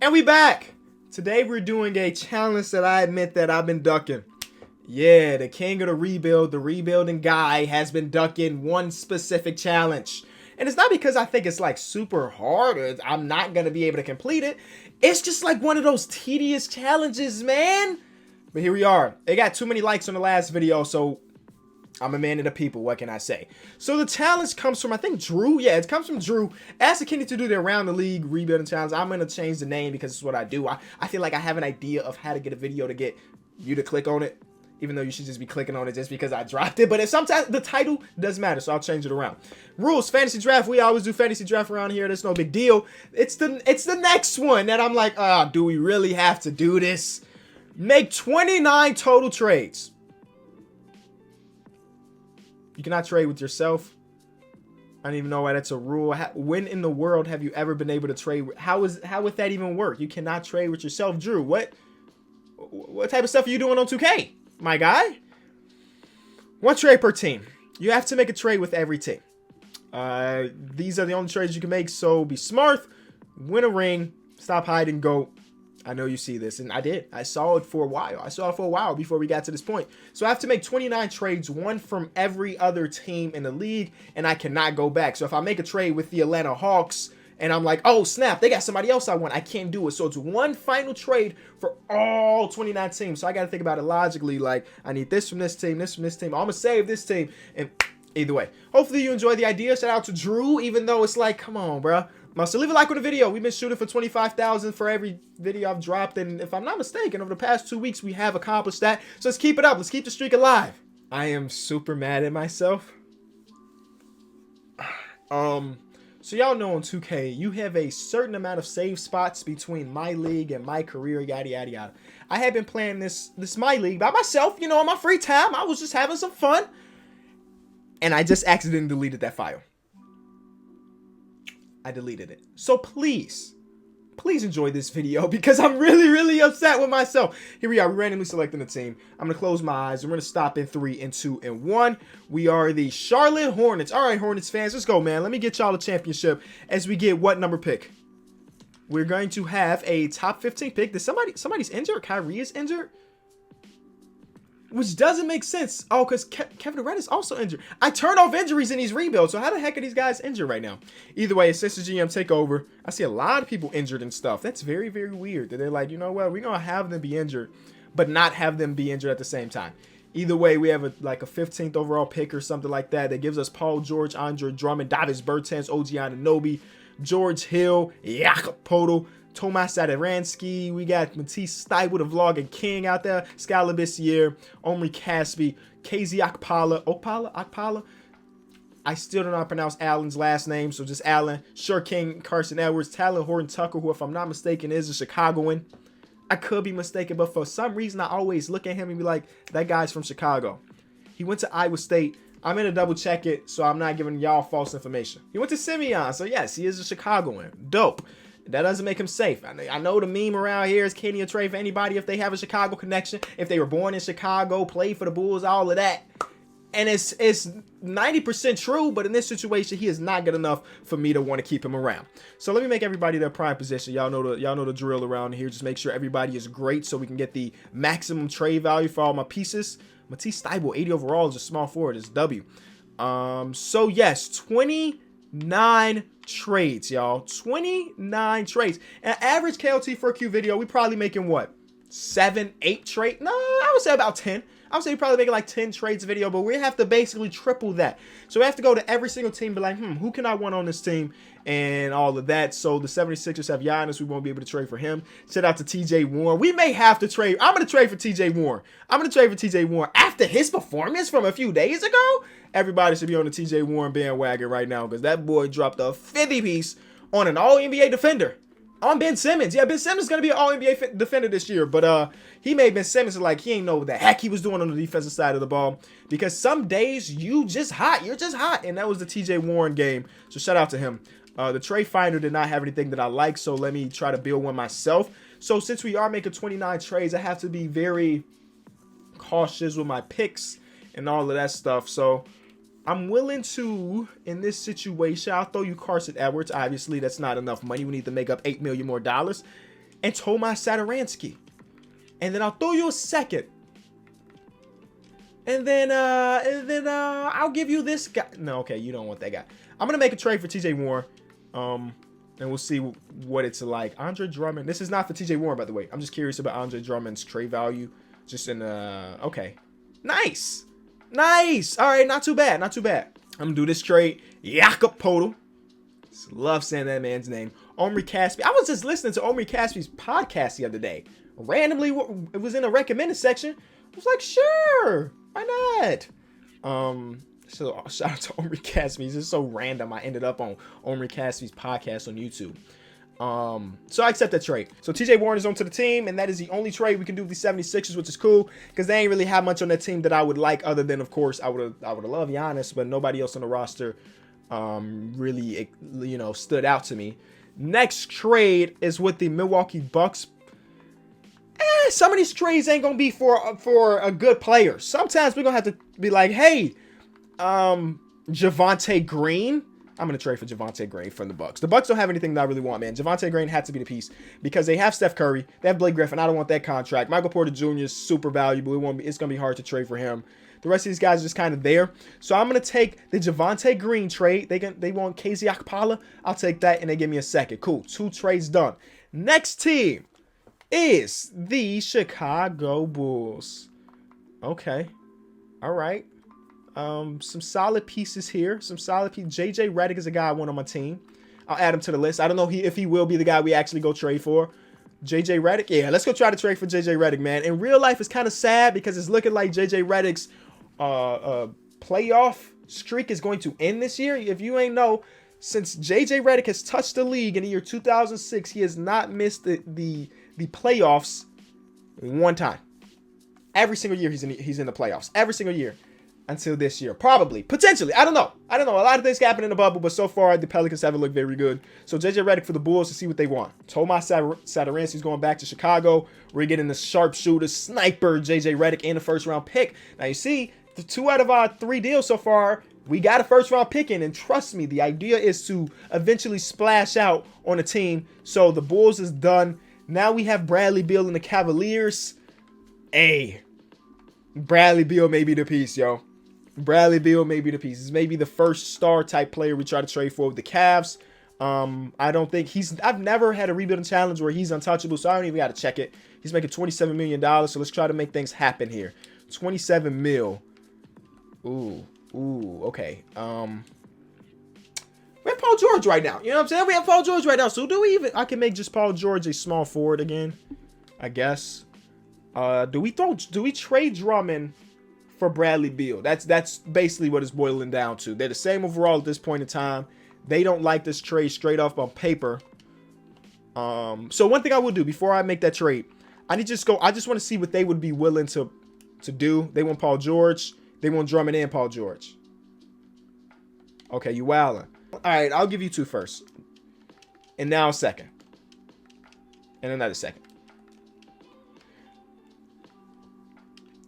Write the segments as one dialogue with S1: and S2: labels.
S1: And we back. Today we're doing a challenge that I admit that I've been ducking. Yeah, the king of the rebuild, the rebuilding guy, has been ducking one specific challenge. And it's not because I think it's like super hard or I'm not going to be able to complete it. It's just like one of those tedious challenges, man. But here we are. It got too many likes on the last video, so I'm a man of the people. What can I say? So the challenge comes from, I think, Drew. Yeah, it comes from Drew. Asked the Kenny to do the Around the League rebuilding challenge. I'm going to change the name because it's what I do. I feel like I have an idea of how to get a video to get you to click on it, even though you should just be clicking on it just because I dropped it. But if sometimes the title doesn't matter, so I'll change it around. Rules, fantasy draft. We always do fantasy draft around here. That's no big deal. It's the next one that I'm like, do we really have to do this? Make 29 total trades. You cannot trade with yourself. I don't even know why that's a rule. When in the world have you ever been able to trade? How would that even work? You cannot trade with yourself. Drew, what type of stuff are you doing on 2K, my guy? One trade per team. You have to make a trade with every team. These are the only trades you can make, so be smart. Win a ring. Stop hiding. Go. I know you see this, and I did. I saw it for a while. Before we got to this point. So I have to make 29 trades, one from every other team in the league, and I cannot go back. So if I make a trade with the Atlanta Hawks, and I'm like, oh, snap, they got somebody else I want, I can't do it. So it's one final trade for all 29 teams. So I got to think about it logically, like, I need this from this team, this from this team. I'm going to save this team, and either way. Hopefully you enjoy the idea. Shout out to Drew, even though it's like, come on, bro. So leave a like on the video. We've been shooting for 25,000 for every video I've dropped. And if I'm not mistaken, over the past 2 weeks, we have accomplished that. So let's keep it up. Let's keep the streak alive. I am super mad at myself. So y'all know on 2K, you have a certain amount of save spots between my league and my career, yada, yada, yada. I have been playing this my league by myself, you know, in my free time. I was just having some fun. And I just accidentally deleted that file. I deleted it. So please enjoy this video because I'm really upset with myself. Here we are, randomly selecting the team. I'm going to close my eyes. We're going to stop in 3 and 2 and 1. We are the Charlotte Hornets. All right, Hornets fans, let's go, man. Let me get y'all a championship as we get what number pick? We're going to have a top 15 pick. Somebody's injured? Kyrie is injured? Which doesn't make sense. Oh, because Kevin Durant is also injured. I turn off injuries in these rebuilds. So how the heck are these guys injured right now? Either way, since the GM take over, I see a lot of people injured and stuff. That's very weird. That they're like, you know what? We're going to have them be injured, but not have them be injured at the same time. Either way, we have like a 15th overall pick or something like that. That gives us Paul George, Andre Drummond, Davis Bertans, OG Anunoby, George Hill, Jakob Poeltl, Tomas Satoransky. We got Matisse Thybulle, the vlogging king out there. Sky Labissiere, Omri Caspi, KZ Okpala. I still don't know how to pronounce Allen's last name, so just Allen. Sure King, Carson Edwards, Talon Horton Tucker, who, if I'm not mistaken, is a Chicagoan. I could be mistaken, but for some reason, I always look at him and be like, that guy's from Chicago. He went to Iowa State. I'm going to double check it, so I'm not giving y'all false information. He went to Simeon, so yes, he is a Chicagoan. Dope. That doesn't make him safe. I know the meme around here is Kenny a trade for anybody if they have a Chicago connection, if they were born in Chicago, played for the Bulls, all of that. And it's 90% true, but in this situation, he is not good enough for me to want to keep him around. So let me make everybody their prime position. Y'all know the drill around here. Just make sure everybody is great so we can get the maximum trade value for all my pieces. Matisse Thybulle, 80 overall is a small forward. It's W. So yes, 29 trades, y'all. 29 trades. An average KLT for a Q video, we probably making what? 7, 8 trades? No, I would say about 10. I would say we're probably making like 10 trades video, but we have to basically triple that. So we have to go to every single team and be like, who can I want on this team? And all of that. So the 76ers have Giannis. We won't be able to trade for him. Shout out to TJ Warren. We may have to trade. I'm going to trade for TJ Warren. After his performance from a few days ago, everybody should be on the TJ Warren bandwagon right now because that boy dropped a 50 piece on an all-NBA defender. On Ben Simmons. Yeah, Ben Simmons is going to be an all-NBA defender this year. But he made Ben Simmons like he ain't know what the heck he was doing on the defensive side of the ball. Because some days you just hot. You're just hot. And that was the TJ Warren game. So shout out to him. The trade finder did not have anything that I like. So let me try to build one myself. So since we are making 29 trades, I have to be very cautious with my picks and all of that stuff. So I'm willing to, in this situation, I'll throw you Carson Edwards. Obviously, that's not enough money. We need to make up $8 million more. and Tomas Satoransky. And then I'll throw you a second. And then I'll give you this guy. No, okay, you don't want that guy. I'm gonna make a trade for TJ Warren. And we'll see what it's like. Andre Drummond. This is not for TJ Warren, by the way. I'm just curious about Andre Drummond's trade value. Just in okay. Nice. Nice. All right, not too bad. Not too bad. I'm gonna do this trade. Jakob Podol. Love saying that man's name. Omri Caspi. I was just listening to Omri Caspi's podcast the other day. Randomly, it was in the recommended section. I was like, sure, why not? So shout out to Omri Caspi. It's just so random. I ended up on Omri Caspi's podcast on YouTube. So I accept that trade. So TJ Warren is onto the team, and that is the only trade we can do with the 76ers, which is cool because they ain't really have much on that team that I would like, other than, of course, I would have loved Giannis, but nobody else on the roster really, stood out to me. Next trade is with the Milwaukee Bucks. Some of these trades ain't gonna be for a good player. Sometimes we're gonna have to be like, hey, Javonte Green. I'm gonna trade for Javonte Green from the Bucks. The Bucks don't have anything that I really want, man. Javonte Green had to be the piece because they have Steph Curry, they have Blake Griffin. I don't want that contract. Michael Porter Jr. is super valuable. It's gonna be hard to trade for him. The rest of these guys are just kind of there. So I'm gonna take the Javonte Green trade. They want KZ Okpala. I'll take that, and they give me a second. Cool. 2 trades done. Next team is the Chicago Bulls. Okay. All right. Some solid pieces here. Some solid pieces. JJ Redick is a guy I want on my team. I'll add him to the list. I don't know if he will be the guy we actually go trade for. JJ Redick? Yeah, let's go try to trade for JJ Redick, man. In real life, it's kind of sad because it's looking like JJ Redick's playoff streak is going to end this year. If you ain't know, since JJ Redick has touched the league in the year 2006, he has not missed the playoffs one time. Every single year he's in the playoffs. Every single year until this year. Probably. Potentially. I don't know. A lot of things happen in the bubble, but so far the Pelicans haven't looked very good. So JJ Redick for the Bulls to see what they want. Tomas Satoransky's going back to Chicago. We're getting the sharpshooter, sniper JJ Redick in the first round pick. Now you see, the 2 out of our 3 deals so far, we got a first round pick in, and trust me, the idea is to eventually splash out on a team. So the Bulls is done. Now we have Bradley Beal and the Cavaliers. Hey, Bradley Beal may be the piece, yo. Bradley Beal may be the piece. This may be the first star type player we try to trade for with the Cavs. I don't think I've never had a rebuilding challenge where he's untouchable, so I don't even got to check it. He's making $27 million, so let's try to make things happen here. 27 mil. Ooh, okay. We have Paul George right now. You know what I'm saying? We have Paul George right now. So I can make just Paul George a small forward again, I guess. Do we trade Drummond for Bradley Beal? That's basically what it's boiling down to. They're the same overall at this point in time. They don't like this trade straight off on paper. So one thing I will do before I make that trade, I just want to see what they would be willing to do. They want Paul George. They want Drummond and Paul George. Okay, you wildin'. All right, I'll give you 2 first. And now a second. And another second.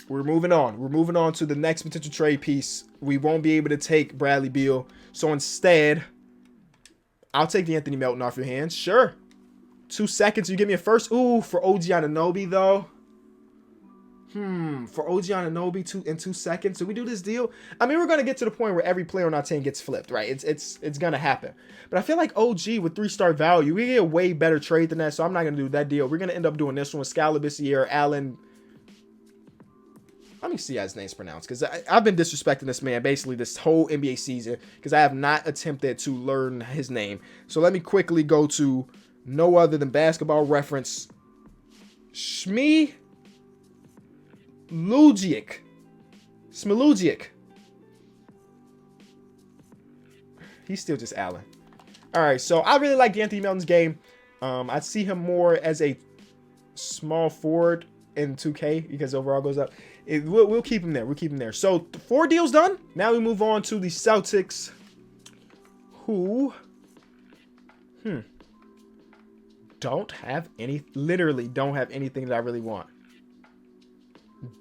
S1: We're moving on. We're moving on to the next potential trade piece. We won't be able to take Bradley Beal. So instead, I'll take the Anthony Melton off your hands. Sure. 2 seconds. You give me a first. Ooh, for OG Anunoby, though. For OG Anunoby in 2 seconds. Do we do this deal? I mean, we're going to get to the point where every player on our team gets flipped, right? It's going to happen. But I feel like OG with 3-star value, we get a way better trade than that, so I'm not going to do that deal. We're going to end up doing this one with Scalabissiere, Allen. Let me see how his name's pronounced, because I've been disrespecting this man basically this whole NBA season because I have not attempted to learn his name. So let me quickly go to no other than Basketball Reference. Shmi Lugic. Smilugic. He's still just Allen. All right, so I really like Anthony Melton's game. I see him more as a small forward in 2K because overall goes up. We'll keep him there. We'll keep him there. So 4 deals done. Now we move on to the Celtics, who literally don't have anything that I really want.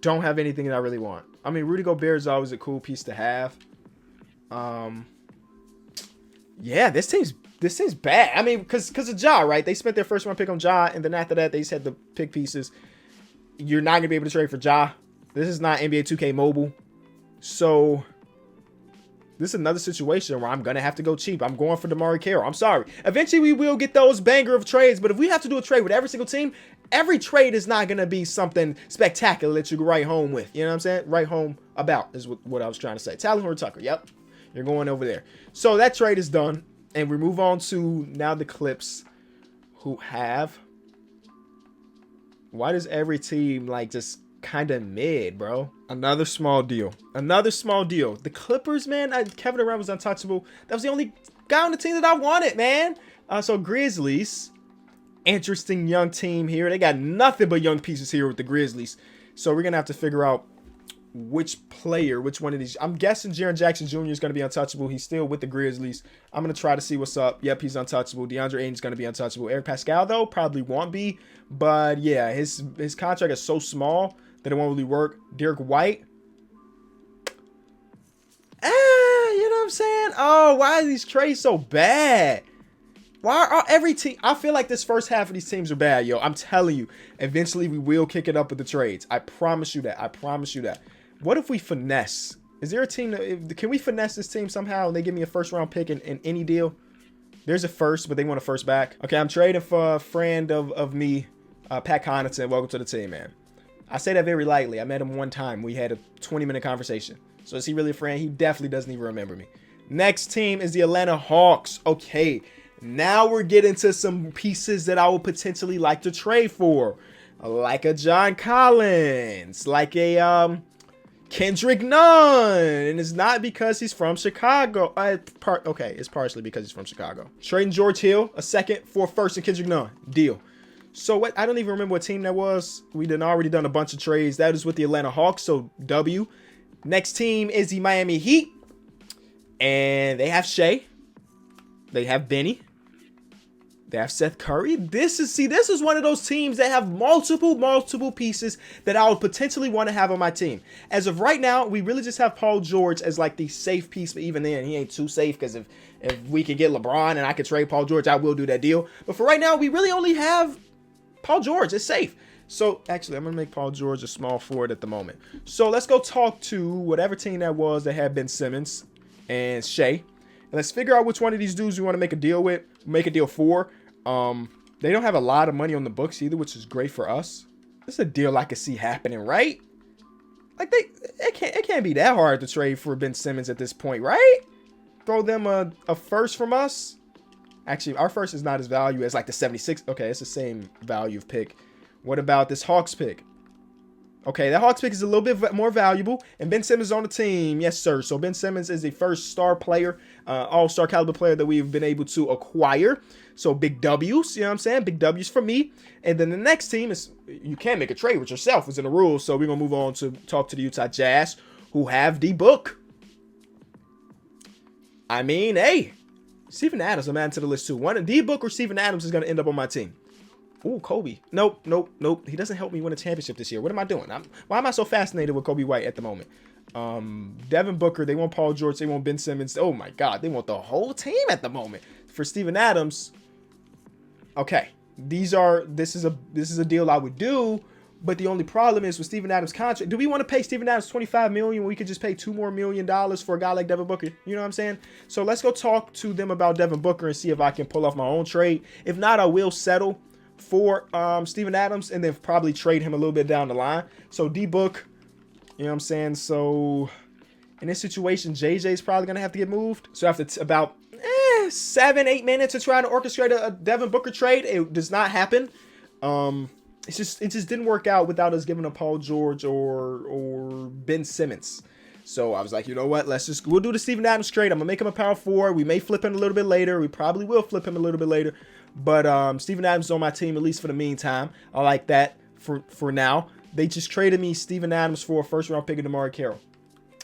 S1: Don't have anything that I really want. I mean, Rudy Gobert is always a cool piece to have. Yeah, this this is bad. I mean, because of Ja, right? They spent their first round pick on Ja, and then after that, they just had the pick pieces. You're not going to be able to trade for Ja. This is not NBA 2K Mobile. So, this is another situation where I'm going to have to go cheap. I'm going for DeMarre Carroll. I'm sorry. Eventually, we will get those banger of trades, but if we have to do a trade with every single team, every trade is not going to be something spectacular that you can write home with. You know what I'm saying? Write home about is what I was trying to say. Talon Horton-Tucker. Yep. You're going over there. So, that trade is done. And we move on to now the Clips who have... Why does every team like just kind of mid, bro? Another small deal. Another small deal. The Clippers, man, Kevin Durant was untouchable. That was the only guy on the team that I wanted, man. So Grizzlies. Interesting young team here. They got nothing but young pieces here with the Grizzlies. So we're going to have to figure out which one of these. I'm guessing Jaren Jackson Jr. is going to be untouchable. He's still with the Grizzlies. I'm going to try to see what's up. Yep, he's untouchable. DeAndre Ayton's going to be untouchable. Eric Pascal, though, probably won't be. But, yeah, his contract is so small that it won't really work. Derek White. You know what I'm saying? Oh, why are these trades so bad? Why are every team? I feel like this first half of these teams are bad, yo. I'm telling you. Eventually, we will kick it up with the trades. I promise you that. I promise you that. What if we finesse? Is there a team that can we finesse this team somehow and they give me a first round pick in any deal? There's a first, but they want a first back. Okay, I'm trading for a friend of me, Pat Connaughton. Welcome to the team, man. I say that very lightly. I met him one time. We had a 20-minute conversation. So is he really a friend? He definitely doesn't even remember me. Next team is the Atlanta Hawks. Okay, now we're getting to some pieces that I would potentially like to trade for. Like a John Collins. Like a Kendrick Nunn. And it's not because he's from Chicago. Okay, it's partially because he's from Chicago. Trading George Hill, a second for a first, and Kendrick Nunn. Deal. So what? I don't even remember what team that was. We already done a bunch of trades. That is with the Atlanta Hawks, so W. Next team is the Miami Heat. And they have Shea. They have Benny. They have Seth Curry. This is one of those teams that have multiple pieces that I would potentially want to have on my team. As of right now, we really just have Paul George as like the safe piece, but even then, he ain't too safe because if we can get LeBron and I could trade Paul George, I will do that deal. But for right now, we really only have Paul George. It's safe. So actually, I'm going to make Paul George a small forward at the moment. So let's go talk to whatever team that was that had Ben Simmons and Shea. And let's figure out which one of these dudes we want to make a deal with, make a deal for. They don't have a lot of money on the books either, which is great for us. This is a deal I could see happening, right? Like it can't be that hard to trade for Ben Simmons at this point, right? Throw them a first from us. Actually, our first is not as valuable as like the 76. Okay, it's the same value of pick. What about this Hawks pick? Okay, that Hawks pick is a little bit more valuable. And Ben Simmons is on the team. Yes, sir. So Ben Simmons is the first star player, all-star caliber player that we've been able to acquire. So big W's, you know what I'm saying? Big W's for me. And then the next team is, you can't make a trade with yourself. It's in the rules. So we're going to move on to talk to the Utah Jazz, who have D-Book. I mean, hey, Steven Adams, I'm adding to the list too. One D-Book or Steven Adams is going to end up on my team. Ooh, Kobe. Nope. He doesn't help me win a championship this year. What am I doing? Why am I so fascinated with Kobe White at the moment? Devin Booker, they want Paul George, they want Ben Simmons. Oh my God, they want the whole team at the moment. For Steven Adams, okay, this is a deal I would do, but the only problem is with Steven Adams' contract. Do we want to pay Steven Adams $25 million when we could just pay $2 more million for a guy like Devin Booker? You know what I'm saying? So let's go talk to them about Devin Booker and see if I can pull off my own trade. If not, I will settle for Steven Adams and then probably trade him a little bit down the line. So D-Book, you know what I'm saying? So in this situation, JJ is probably going to have to get moved. So after about 7-8 minutes of trying to orchestrate a Devin Booker trade, it does not happen. It just didn't work out without us giving a Paul George or Ben Simmons. So I was like, you know what? We'll do the Steven Adams trade. I'm going to make him a power forward. We may flip him a little bit later. We probably will flip him a little bit later. But Steven Adams is on my team, at least for the meantime. I like that for now. They just traded me Steven Adams for a first-round pick of DeMarre Carroll.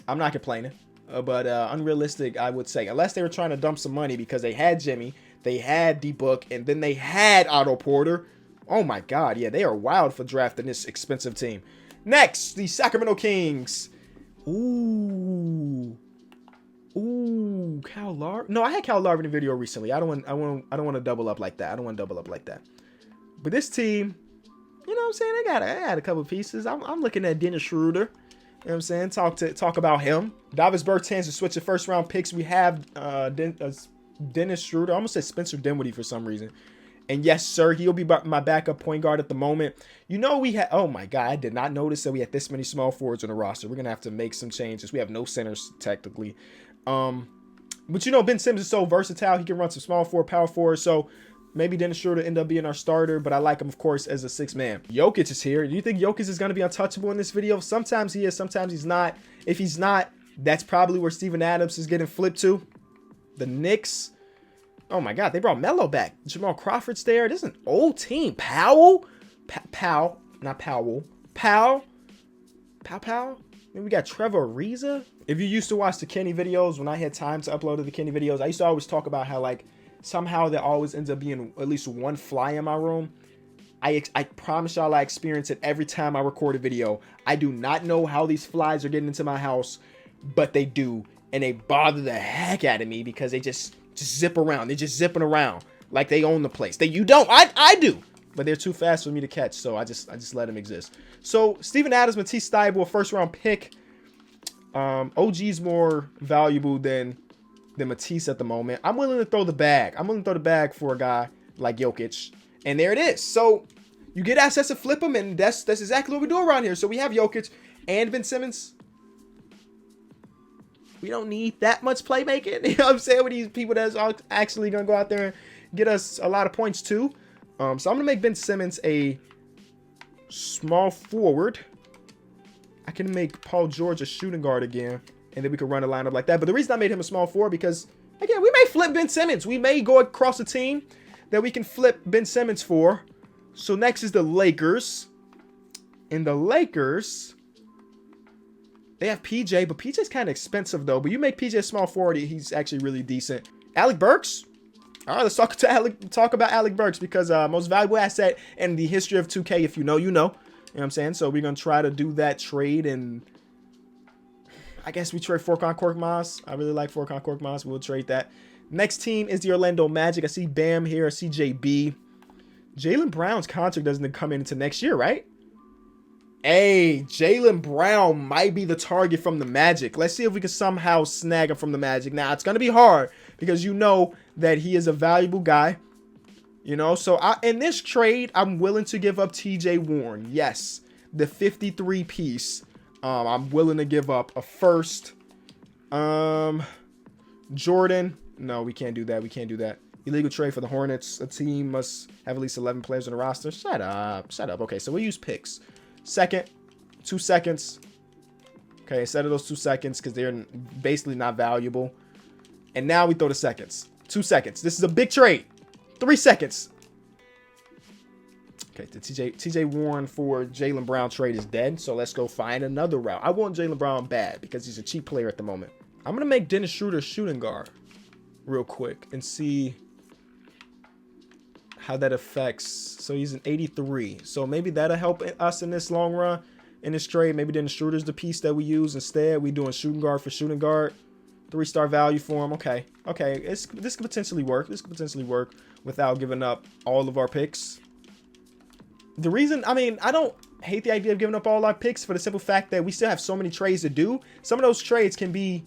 S1: I'm not complaining. But unrealistic, I would say. Unless they were trying to dump some money because they had Jimmy, they had D-Book, and then they had Otto Porter. Oh, my God. Yeah, they are wild for drafting this expensive team. Next, the Sacramento Kings. Ooh. Ooh, Cal Lowry. No, I had Cal Lowry in the video recently. I don't want to double up like that. I don't want to double up like that. But this team, you know what I'm saying? I had a couple pieces. I'm looking at Dennis Schroeder. You know what I'm saying? Talk about him. Davis Bertans to switch the first round picks. We have Dennis Schroeder. I almost said Spencer Dinwiddie for some reason. And yes, sir, he'll be my backup point guard at the moment. You know, we had, oh my God, I did not notice that we had this many small forwards on the roster. We're going to have to make some changes. We have no centers technically. But you know, Ben Simmons is so versatile. He can run some small forward, power forward. So maybe Dennis Schroeder end up being our starter, but I like him, of course, as a sixth man. Jokic is here. Do you think Jokic is going to be untouchable in this video? Sometimes he is, sometimes he's not. If he's not, that's probably where Steven Adams is getting flipped to. The Knicks. Oh my God, they brought Melo back. Jamal Crawford's there. This is an old team. Powell? Not Powell. Powell? Then we got Trevor Ariza. If you used to watch the Kenny videos, when I had time to upload the Kenny videos, I used to always talk about how, like, somehow there always ends up being at least one fly in my room. I promise y'all I experience it every time I record a video. I do not know how these flies are getting into my house, but they do. And they bother the heck out of me because they just zip around. They're just zipping around like they own the place. You don't. I do. But they're too fast for me to catch, so I just let them exist. So Steven Adams, Matisse Thybulle, a first-round pick. OG's more valuable than Matisse at the moment. I'm willing to throw the bag. I'm willing to throw the bag for a guy like Jokic. And there it is. So you get assets to flip them, and that's exactly what we do around here. So we have Jokic and Ben Simmons. We don't need that much playmaking. You know what I'm saying? With these people that's actually going to go out there and get us a lot of points too. So I'm going to make Ben Simmons a small forward. I can make Paul George a shooting guard again. And then we can run a lineup like that. But the reason I made him a small forward because, again, we may flip Ben Simmons. We may go across a team that we can flip Ben Simmons for. So next is the Lakers. And the Lakers, they have PJ. But PJ's kind of expensive, though. But you make PJ a small forward, he's actually really decent. Alec Burks. All right, let's talk about Alec Burks because most valuable asset in the history of 2K. If you know, you know. You know what I'm saying? So we're going to try to do that trade. And I guess we trade Furkan Korkmaz. I really like Furkan Korkmaz. We'll trade that. Next team is the Orlando Magic. I see Bam here. I see JB. Jaylen Brown's contract doesn't come into next year, right? Hey, Jaylen Brown might be the target from the Magic. Let's see if we can somehow snag him from the Magic. Now, it's going to be hard because you know that he is a valuable guy. You know, so in this trade, I'm willing to give up TJ Warren. Yes, the 53 piece. I'm willing to give up a first. Jordan. No, we can't do that. We can't do that. Illegal trade for the Hornets. A team must have at least 11 players on the roster. Shut up. Shut up. Okay, so we'll use picks. Second, 2 seconds. Okay, instead of those 2 seconds because they're basically not valuable. And now we throw the seconds. 2 seconds. This is a big trade. 3 seconds. Okay, the TJ Warren for Jaylen Brown trade is dead. So let's go find another route. I want Jaylen Brown bad because he's a cheap player at the moment. I'm going to make Dennis Schroeder shooting guard real quick and see how that affects. So he's an 83. So maybe that'll help us in this long run, in this trade. Maybe Dennis Schroeder's the piece that we use instead. We doing shooting guard for shooting guard. 3-star value for him. Okay. Okay. This could potentially work. This could potentially work without giving up all of our picks. The reason, I mean, I don't hate the idea of giving up all our picks for the simple fact that we still have so many trades to do. Some of those trades can be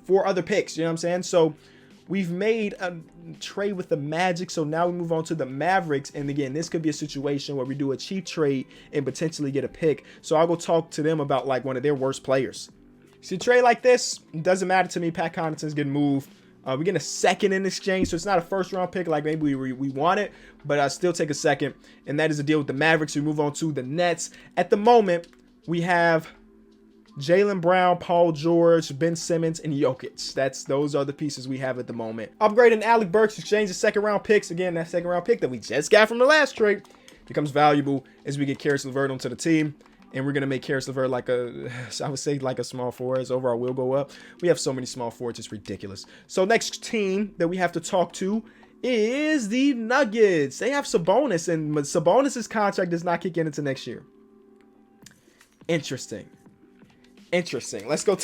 S1: for other picks. You know what I'm saying? So we've made a trade with the Magic. So now we move on to the Mavericks. And again, this could be a situation where we do a cheap trade and potentially get a pick. So I'll go talk to them about like one of their worst players. See, a trade like this, it doesn't matter to me. Pat Connaughton's getting moved. We're getting a second in exchange, so it's not a first-round pick like maybe we want it, but I still take a second, and that is the deal with the Mavericks. We move on to the Nets. At the moment, we have Jaylen Brown, Paul George, Ben Simmons, and Jokic. Those are the pieces we have at the moment. Upgrading Alec Burks, exchange the second-round picks. Again, that second-round pick that we just got from the last trade becomes valuable as we get Caris LeVert onto the team. And we're going to make Caris LeVert like I would say like a small forward. His overall will go up. We have so many small forwards. It's ridiculous. So next team that we have to talk to is the Nuggets. They have Sabonis, and Sabonis' contract does not kick in until next year. Interesting. Let's go.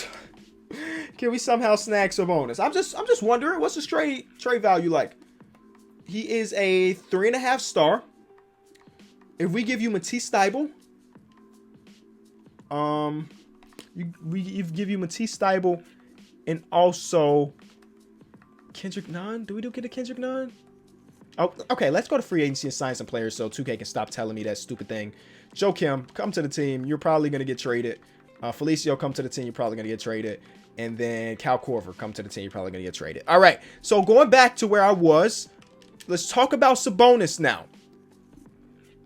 S1: Can we somehow snag Sabonis? I'm just wondering, what's his trade value like? He is a 3.5 star. If we give you Matisse Thybulle, we give you Matisse Thybulle and also Kendrick Nunn. Do we get a Kendrick Nunn? Oh, okay. Let's go to free agency and sign some players so 2K can stop telling me that stupid thing. Joe Kim, come to the team. You're probably gonna get traded. Felicio, come to the team. You're probably gonna get traded. And then Cal Korver, come to the team. You're probably gonna get traded. All right. So going back to where I was, let's talk about Sabonis now.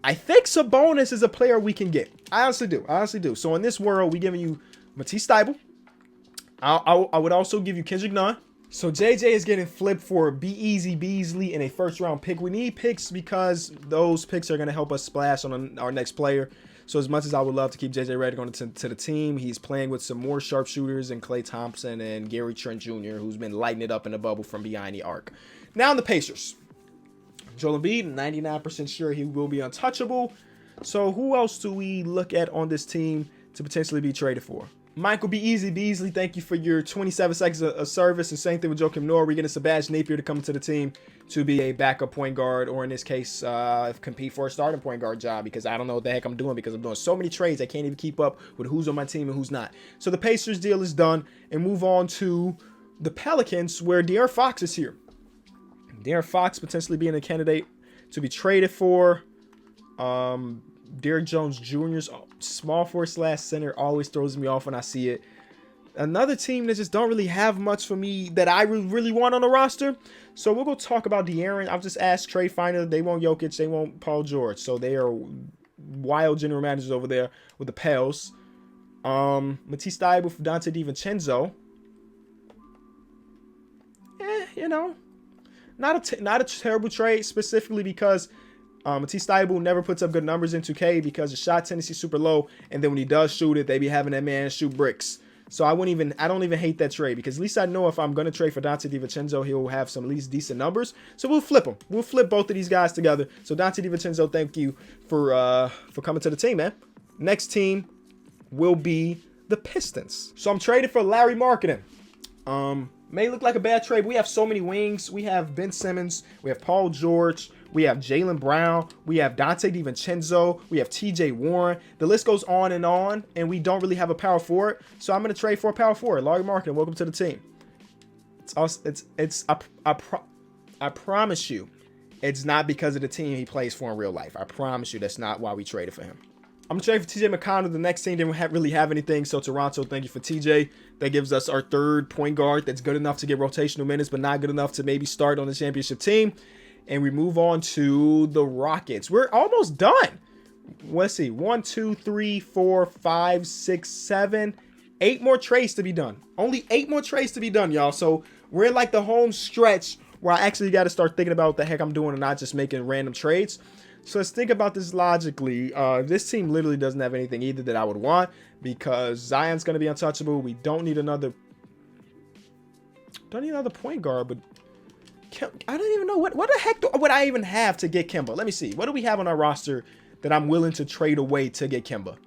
S1: I think Sabonis is a player we can get. I honestly do. So in this world, we giving you Matisse Thybulle. I would also give you Kendrick Nunn. So JJ is getting flipped for Be Easy Beasley and a first-round pick. We need picks because those picks are going to help us splash on our next player. So as much as I would love to keep JJ Redick on to the team, he's playing with some more sharpshooters and Klay Thompson and Gary Trent Jr., who's been lighting it up in the bubble from behind the arc. Now in the Pacers. Joel Embiid, 99% sure he will be untouchable. So who else do we look at on this team to potentially be traded for? Michael Be Easy Beasley, thank you for your 27 seconds of service. And same thing with Joakim Noah. We're getting Sebastian Napier to come to the team to be a backup point guard, or in this case, compete for a starting point guard job, because I don't know what the heck I'm doing, because I'm doing so many trades I can't even keep up with who's on my team and who's not. So the Pacers deal is done, and move on to the Pelicans, where De'Aaron Fox is here. De'Aaron Fox potentially being a candidate to be traded for. Derrick Jones Jr.'s small forward / center always throws me off when I see it. Another team that just don't really have much for me that I really want on the roster. So we'll go talk about De'Aaron. I've just asked Trade Finder. They want Jokic. They want Paul George. So they are wild general managers over there with the Pels. Matisse Thybulle for Dante DiVincenzo. Not a terrible trade, specifically because Matisse Thybulle never puts up good numbers in 2K because the shot tendency is super low, and then when he does shoot it, they be having that man shoot bricks. So I don't even hate that trade, because at least I know if I'm gonna trade for Dante DiVincenzo, he'll have some at least decent numbers. So we'll flip them. We'll flip both of these guys together. So Dante DiVincenzo, thank you for coming to the team, man. Next team will be the Pistons. So I'm traded for Larry Marketing. May look like a bad trade, but we have so many wings. We have Ben Simmons, we have Paul George, we have Jaylen Brown, we have Dante DiVincenzo, we have TJ Warren. The list goes on, and we don't really have a power forward. So I'm going to trade for a power forward. Larry Marketing, welcome to the team. I promise you, it's not because of the team he plays for in real life. I promise you that's not why we traded for him. I'm trading for TJ McConnell. The next team didn't really have anything. So Toronto, thank you for TJ. That gives us our third point guard that's good enough to get rotational minutes, but not good enough to maybe start on the championship team. And we move on to the Rockets. We're almost done. Let's see. 1, 2, 3, 4, 5, 6, 7, 8 more trades to be done. Only 8 more trades to be done, y'all. So we're in like the home stretch where I actually got to start thinking about what the heck I'm doing and not just making random trades. So let's think about this logically. This team literally doesn't have anything either that I would want, because Zion's going to be untouchable. We don't need another point guard, but I don't even know what the heck would I even have to get Kemba. Let me see. What do we have on our roster that I'm willing to trade away to get Kemba?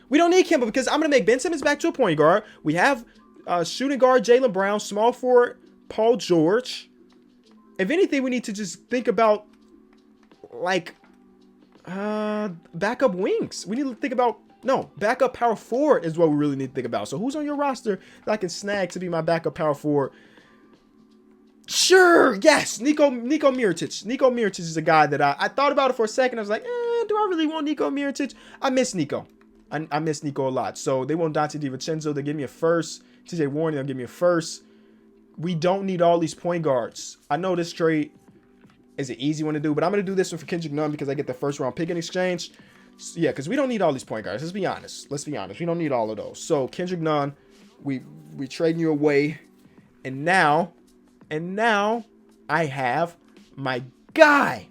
S1: We don't need Kemba, because I'm going to make Ben Simmons back to a point guard. We have shooting guard Jaylen Brown, small forward Paul George. If anything, we need to just think about like backup wings. We need to think about backup power forward is what we really need to think about. So who's on your roster that I can snag to be my backup power forward? Sure, yes, Nico Mirotic. Nico Mirotic is a guy that I thought about it for a second. I was like, do I really want Nico Mirotic? I miss Nico. I miss Nico a lot. So they want Dante DiVincenzo. They give me a first. TJ Warren, they'll give me a first. We don't need all these point guards. I know this trade is an easy one to do, but I'm going to do this one for Kendrick Nunn because I get the first round pick in exchange. So, yeah, because we don't need all these point guards. Let's be honest. We don't need all of those. So Kendrick Nunn, we trading you away. And now I have my guy,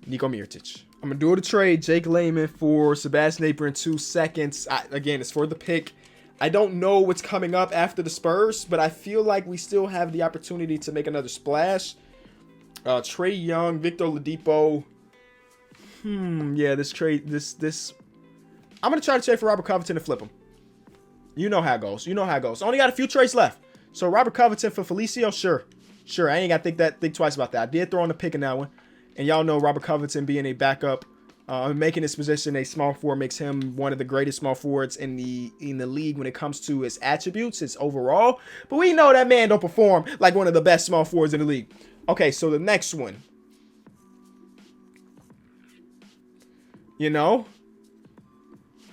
S1: Nico Mirotic. I'm going to do a trade, Jake Layman for Sebastian Napier in 2 seconds. Again, it's for the pick. I don't know what's coming up after the Spurs, but I feel like we still have the opportunity to make another splash. Trae Young, Victor Oladipo. Yeah, this trade, I'm going to try to trade for Robert Covington and flip him. You know how it goes. You know how it goes. Only got a few trades left. So Robert Covington for Felicio, sure. Sure, I ain't got to think twice about that. I did throw on the pick in that one. And y'all know Robert Covington being a backup, making his position a small forward makes him one of the greatest small forwards in the league when it comes to his attributes, his overall. But we know that man don't perform like one of the best small forwards in the league. Okay, so the next one. You know,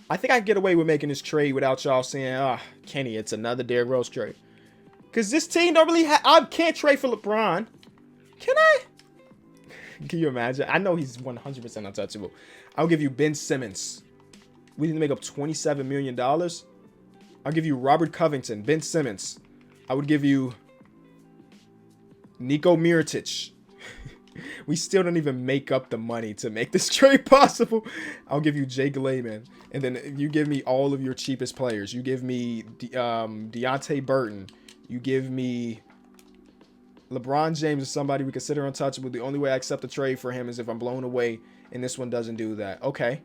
S1: I think I can get away with making this trade without y'all saying, Kenny, it's another Derrick Rose trade. Because this team don't really have... I can't trade for LeBron. Can I? Can you imagine? I know he's 100% untouchable. I'll give you Ben Simmons. We need to make up $27 million. I'll give you Robert Covington, Ben Simmons. I would give you Niko Mirotic. We still don't even make up the money to make this trade possible. I'll give you Jake Layman. And then you give me all of your cheapest players. You give me Deontay Burton. You give me LeBron James is somebody we consider untouchable. The only way I accept the trade for him is if I'm blown away, and this one doesn't do that. Okay.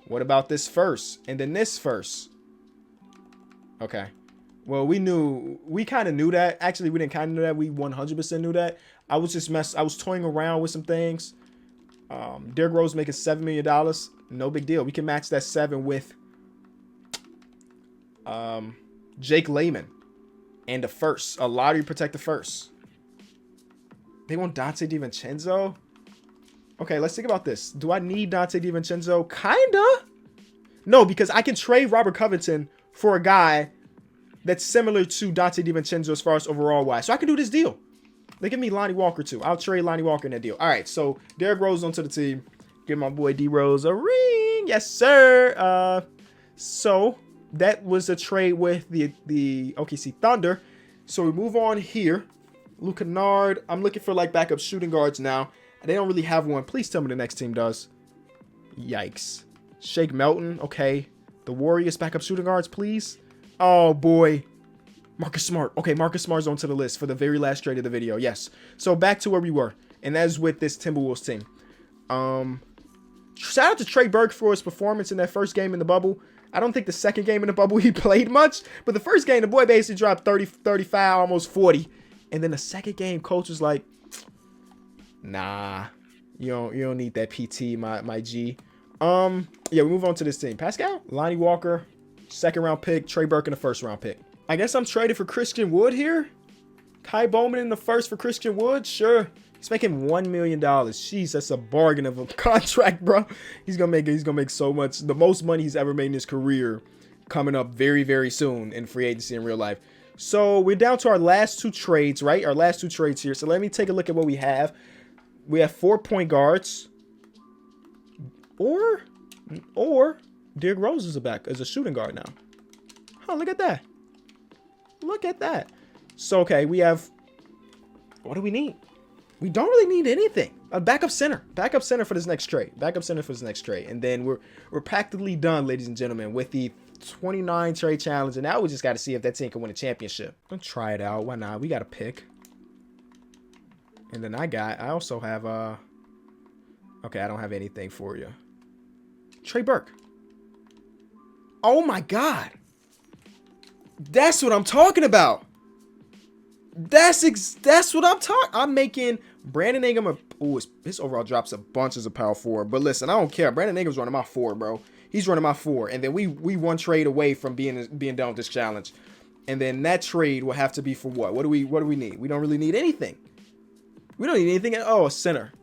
S1: What about this first? And then this first? Okay. Well, we kind of knew that. Actually, we didn't kind of know that. We 100% knew that. I was toying around with some things. Derrick Rose making $7 million. No big deal. We can match that 7 with Jake Layman and the first. A lottery protected first. They want Dante DiVincenzo. Okay, let's think about this. Do I need Dante DiVincenzo? Kinda. No, because I can trade Robert Covington for a guy that's similar to Dante DiVincenzo as far as overall wise. So I can do this deal. They give me Lonnie Walker too. I'll trade Lonnie Walker in that deal. All right, so Derrick Rose onto the team. Give my boy D Rose a ring. Yes, sir. So that was a trade with the OKC Thunder. So we move on here. Luke Kennard. I'm looking for like backup shooting guards now. They don't really have one. Please tell me the next team does. Yikes. Shake Melton. Okay. The Warriors backup shooting guards, please. Oh, boy. Marcus Smart. Okay, Marcus Smart's onto the list for the very last trade of the video. Yes. So back to where we were. And that is with this Timberwolves team. Shout out to Trey Burke for his performance in that first game in the bubble. I don't think the second game in the bubble he played much. But the first game, the boy basically dropped 30, 35, almost 40. And then the second game, coach was like, nah, you don't need that PT, my G. Yeah, we move on to this team. Pascal, Lonnie Walker, second round pick, Trey Burke in the first round pick. I guess I'm trading for Christian Wood here. Kai Bowman in the first for Christian Wood, sure. He's making $1 million. Jeez, that's a bargain of a contract, bro. He's gonna make so much, the most money he's ever made in his career, coming up very, very soon in free agency in real life. So we're down to our last two trades, right? Our last two trades here. So let me take a look at what we have. We have 4 point guards. Or Derrick Rose is back as a shooting guard now. Huh, look at that. Look at that. So, okay, we have... What do we need? We don't really need anything. A backup center. Backup center for this next trade. Backup center for this next trade. And then we're practically done, ladies and gentlemen, with the 29 trade challenge. And now we just got to see if that team can win a championship. Let's try it out. Why not? We got a pick. And then I also have okay, I don't have anything for you. Trey Burke. Oh my God. That's what I'm talking about. That's what I'm talking. I'm making Brandon Ingram. His overall drops a bunch as a power forward. But listen, I don't care. Brandon Ingram's running my 4, bro. He's running my 4. And then we one trade away from being done with this challenge. And then that trade will have to be for what? What do we need? We don't really need anything. We don't need anything. Oh, a center.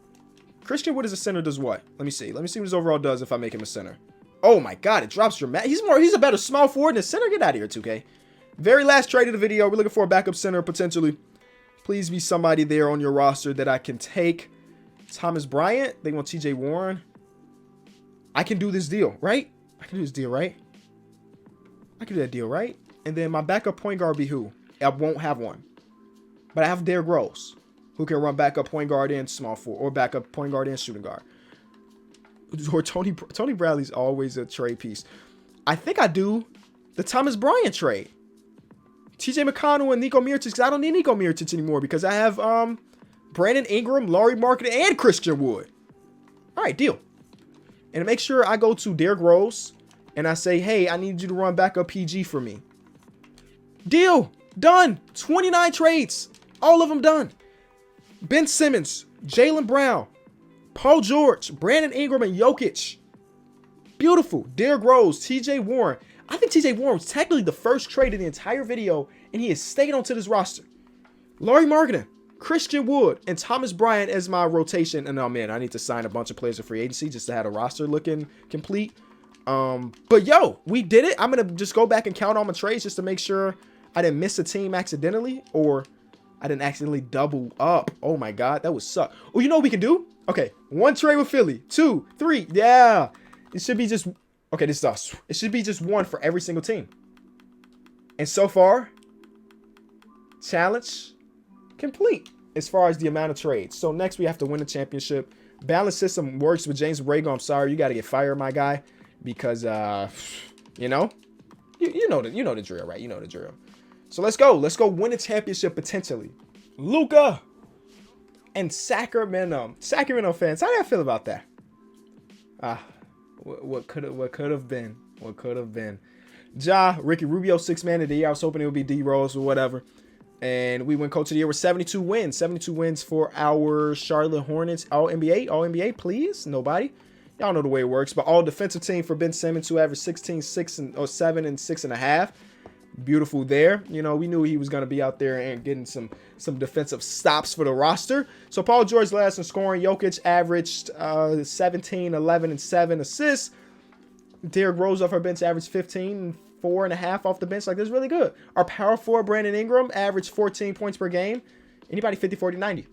S1: Christian Wood as a center does what? Let me see. Let me see what his overall does if I make him a center. Oh my God, it drops dramatic. He's a better small forward than a center. Get out of here, 2K. Very last trade of the video. We're looking for a backup center potentially. Please be somebody there on your roster that I can take. Thomas Bryant. They want TJ Warren. I can do this deal, right? I can do this deal, right? I can do that deal, right? And then my backup point guard be who? I won't have one. But I have Derrick Rose, who can run backup point guard and small forward, or backup point guard and shooting guard. Or Tony Bradley's always a trade piece. I think I do the Thomas Bryant trade. TJ McConnell and Niko Mirotic, because I don't need Niko Mirotic anymore because I have Brandon Ingram, Lauri Markkanen, and Christian Wood. All right, deal. And to make sure I go to Derrick Rose and I say, hey, I need you to run backup PG for me. Deal. Done. 29 trades. All of them done. Ben Simmons, Jaylen Brown, Paul George, Brandon Ingram, and Jokic. Beautiful. Derrick Rose, TJ Warren. I think TJ Warren was technically the first trade in the entire video, and he has stayed onto this roster. Lauri Markkanen, Christian Wood, and Thomas Bryant as my rotation. And oh man, I need to sign a bunch of players for free agency just to have a roster looking complete. But yo, we did it. I'm gonna just go back and count all my trades just to make sure I didn't miss a team accidentally, or I didn't accidentally double up. Oh my god, that would suck. Oh, you know what we can do? Okay, 1 trade with Philly, 2, 3. Yeah, it should be just, okay, this is us. It should be just 1 for every single team. And so far, challenge complete as far as the amount of trades. So next we have to win the championship. Balance system works with James Borrego. I'm sorry, you got to get fired, my guy, because you know the drill, right? You know the drill. So let's go win a championship potentially. Luka and Sacramento fans, how do I feel about that? What could have been? What could have been? Ja, Ricky Rubio, 6th man of the year. I was hoping it would be D Rose or whatever. And we win coach of the year with 72 wins. 72 wins for our Charlotte Hornets. All NBA, please. Nobody. Y'all know the way it works. But all defensive team for Ben Simmons, who averaged 16, 6, or 7, and 6.5. Beautiful there. You know, we knew he was going to be out there and getting some defensive stops for the roster. So Paul George last in scoring. Jokic averaged 17, 11, and 7 assists. Derrick Rose off our bench averaged 15, 4.5 off the bench. Like, that's really good. Our power forward, Brandon Ingram, averaged 14 points per game. Anybody 50, 40, 90?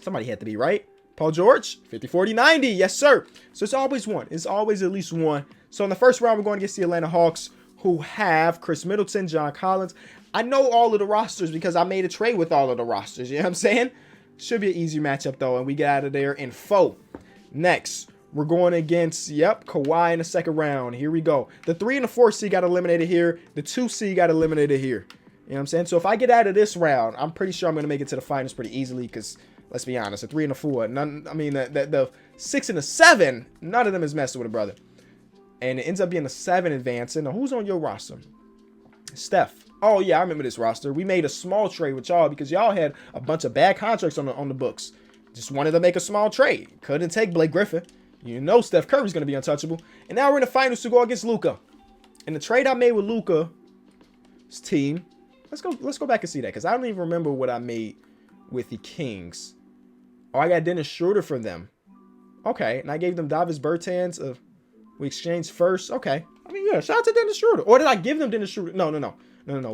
S1: Somebody had to be, right? Paul George, 50, 40, 90. Yes, sir. So it's always 1. It's always at least 1. So in the first round, we're going against the Atlanta Hawks, who have Chris Middleton, John Collins. I know all of the rosters because I made a trade with all of the rosters. You know what I'm saying? Should be an easy matchup, though, and we get out of there in 4. Next, we're going against, Kawhi in the second round. Here we go. The 3 and the 4 seed got eliminated here. The 2 seed got eliminated here. You know what I'm saying? So if I get out of this round, I'm pretty sure I'm going to make it to the finals pretty easily because, let's be honest, the 3 and the 4, the 6 and the 7, none of them is messing with a brother. And it ends up being a 7 advancing. Now, who's on your roster? Steph. Oh, yeah, I remember this roster. We made a small trade with y'all because y'all had a bunch of bad contracts on the books. Just wanted to make a small trade. Couldn't take Blake Griffin. You know Steph Curry's going to be untouchable. And now we're in the finals to go against Luka. And the trade I made with Luka's team, let's go back and see that because I don't even remember what I made with the Kings. Oh, I got Dennis Schroeder from them. Okay, and I gave them Davis Bertans. We exchanged first. Okay. I mean, yeah, shout out to Dennis Schroeder. Or did I give them Dennis Schroeder? No.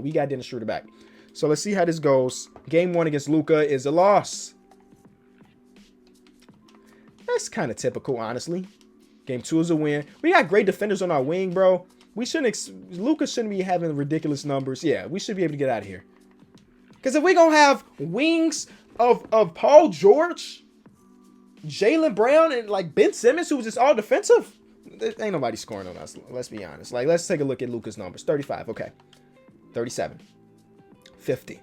S1: We got Dennis Schroeder back. So let's see how this goes. Game 1 against Luka is a loss. That's kind of typical, honestly. Game 2 is a win. We got great defenders on our wing, bro. Luka shouldn't be having ridiculous numbers. Yeah, we should be able to get out of here. Because if we gonna have wings of Paul George, Jaylen Brown, and like Ben Simmons, who was just all defensive, there ain't nobody scoring on us. Let's be honest. Like, let's take a look at Luka's numbers. 35, okay. 37, 50.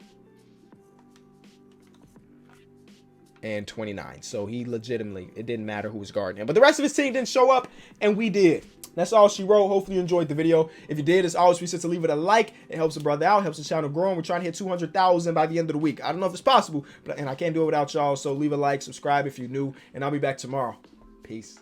S1: And 29. So he legitimately, it didn't matter who was guarding him. But the rest of his team didn't show up, and we did. That's all she wrote. Hopefully you enjoyed the video. If you did, as always, be sure to leave it a like. It helps the brother out, helps the channel grow, and we're trying to hit 200,000 by the end of the week. I don't know if it's possible, and I can't do it without y'all. So leave a like, subscribe if you're new, and I'll be back tomorrow. Peace.